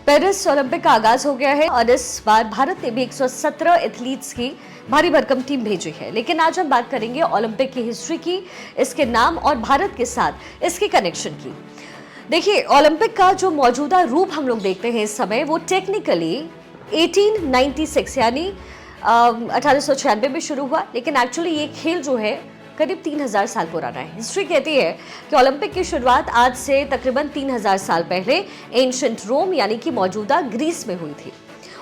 Paris Olympic का आगाज हो गया है और इस बार भारत ने भी 117 एथलीट्स की भारी भरकम टीम भेजी है। लेकिन आज हम बात करेंगे ओलंपिक की हिस्ट्री की, इसके नाम और भारत के साथ इसके कनेक्शन की। देखिए, ओलंपिक का जो मौजूदा रूप हम लोग देखते हैं इस समय, वो टेक्निकली 1896 यानी 1896 में शुरू हुआ, लेकिन एक्चुअली ये खेल जो है करीब 3000 साल पुराना है। हिस्ट्री कहती है कि ओलंपिक की शुरुआत आज से तकरीबन 3000 साल पहले एंशिएंट रोम यानी कि मौजूदा ग्रीस में हुई थी।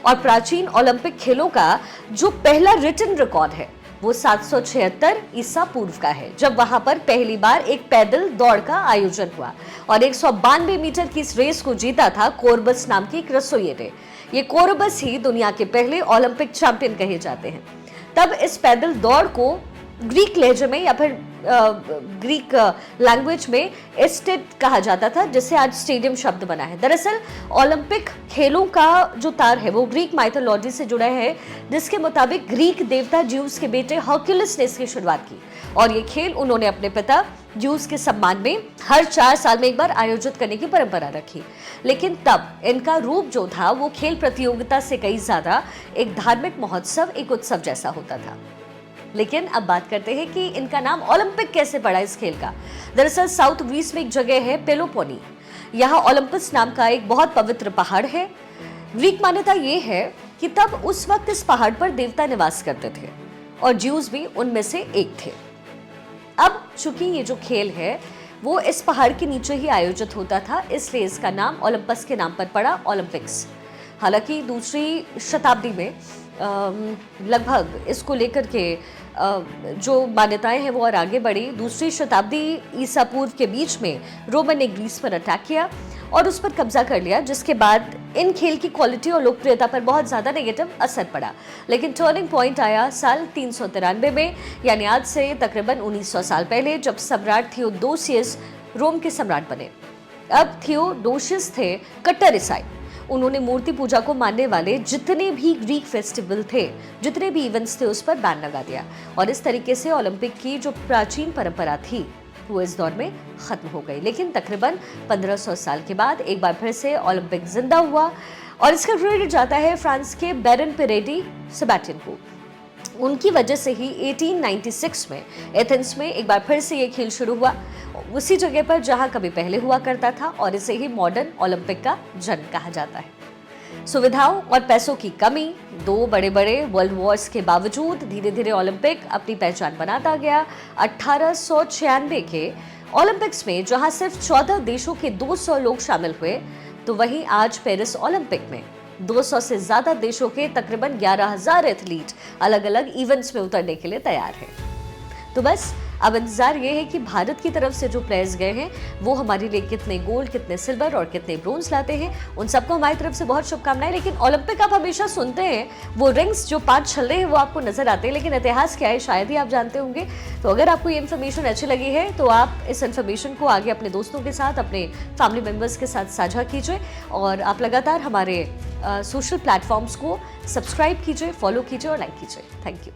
और प्राचीन ओलंपिक खेलों का जो पहला रिटन रिकॉर्ड है वो 776 ईसा पूर्व का है, जब वहां पर पहली बार एक पैदल दौड़ का आयोजन हुआ और 192 मीटर की इस रेस को जीता था कोरबस नाम की एक रसोइये ने। ये कोरबस ही दुनिया के पहले ओलंपिक चैंपियन कहे जाते हैं। तब इस पैदल दौड़ को ग्रीक लहजे में या फिर ग्रीक लैंग्वेज में एस्टेड कहा जाता था, जिससे आज स्टेडियम शब्द बना है। दरअसल ओलंपिक खेलों का जो तार है वो ग्रीक माइथोलॉजी से जुड़ा है, जिसके मुताबिक ग्रीक देवता ज्यूस के बेटे हर्क्युलिस ने इसकी शुरुआत की और ये खेल उन्होंने अपने पिता ज्यूस के सम्मान में हर 4 साल में एक बार आयोजित करने की परंपरा रखी। लेकिन तब इनका रूप जो था वो खेल प्रतियोगिता से कहीं ज्यादा एक धार्मिक महोत्सव, एक उत्सव जैसा होता था। लेकिन अब बात करते हैं कि इनका नाम ओलंपिक कैसे पड़ा इस खेल का। दरअसल साउथ ग्रीस में एक जगह है पेलोपोनी, यहाँ ओलंपस नाम का एक बहुत पवित्र पहाड़ है। ग्रीक मान्यता ये है कि तब उस वक्त इस पहाड़ पर देवता निवास करते थे और ज्यूस भी उनमें से एक थे। अब चूंकि ये जो खेल है वो इस पहाड़ के नीचे ही आयोजित होता था, इसलिए इसका नाम ओलंपस के नाम पर पड़ा, ओलंपिक्स। हालांकि दूसरी शताब्दी में लगभग इसको लेकर के जो मान्यताएं हैं वो और आगे बढ़ी। दूसरी शताब्दी ईसा पूर्व के बीच में रोमन ने ग्रीस पर अटैक किया और उस पर कब्जा कर लिया, जिसके बाद इन खेल की क्वालिटी और लोकप्रियता पर बहुत ज़्यादा नेगेटिव असर पड़ा। लेकिन टर्निंग पॉइंट आया साल 393 में, यानी आज से तकरीबन 1900 साल पहले, जब सम्राट थियोडोसियस रोम के सम्राट बने। अब थियोडोसियस थे कट्टर ईसाई। उन्होंने मूर्ति पूजा को मानने वाले जितने भी ग्रीक फेस्टिवल थे, जितने भी इवेंट्स थे, उस पर बैन लगा दिया और इस तरीके से ओलंपिक की जो प्राचीन परंपरा थी वो इस दौर में खत्म हो गई। लेकिन तकरीबन 1500 साल के बाद एक बार फिर से ओलंपिक जिंदा हुआ और इसका क्रेडिट जाता है फ्रांस के बैरन पेरेडी सेबेस्टियन को। उनकी वजह से ही 1896 में एथेंस में एक बार फिर से ये खेल शुरू हुआ, उसी जगह पर जहां कभी पहले हुआ करता था, और इसे ही मॉडर्न ओलंपिक का जन्म कहा जाता है। सुविधाओं और पैसों की कमी, 2 बड़े बड़े वर्ल्ड वॉर्स के बावजूद धीरे धीरे ओलंपिक अपनी पहचान बनाता गया। 1896 के ओलंपिक्स में जहां सिर्फ 14 देशों के 200 लोग शामिल हुए, तो वहीं आज पेरिस ओलंपिक में 200 से ज्यादा देशों के तकरीबन 11,000 एथलीट अलग अलग इवेंट्स में उतरने के लिए तैयार हैं। तो बस अब इंतजार ये है कि भारत की तरफ से जो प्लेयर्स गए हैं वो हमारे लिए कितने गोल्ड, कितने सिल्वर और कितने ब्रोंज लाते हैं। उन सबको हमारी तरफ से बहुत शुभकामनाएं। लेकिन ओलंपिक आप हमेशा सुनते हैं, वो रिंग्स जो 5 छल्ले हैं वो आपको नजर आते हैं, लेकिन इतिहास क्या है शायद ही आप जानते होंगे। तो अगर आपको ये इन्फॉर्मेशन अच्छी लगी है तो आप इस इन्फॉर्मेशन को आगे अपने दोस्तों के साथ, अपने फैमिली मेम्बर्स के साथ साझा कीजिए और आप लगातार हमारे सोशल प्लेटफॉर्म्स को सब्सक्राइब कीजिए, फॉलो कीजिए और लाइक कीजिए। Thank you.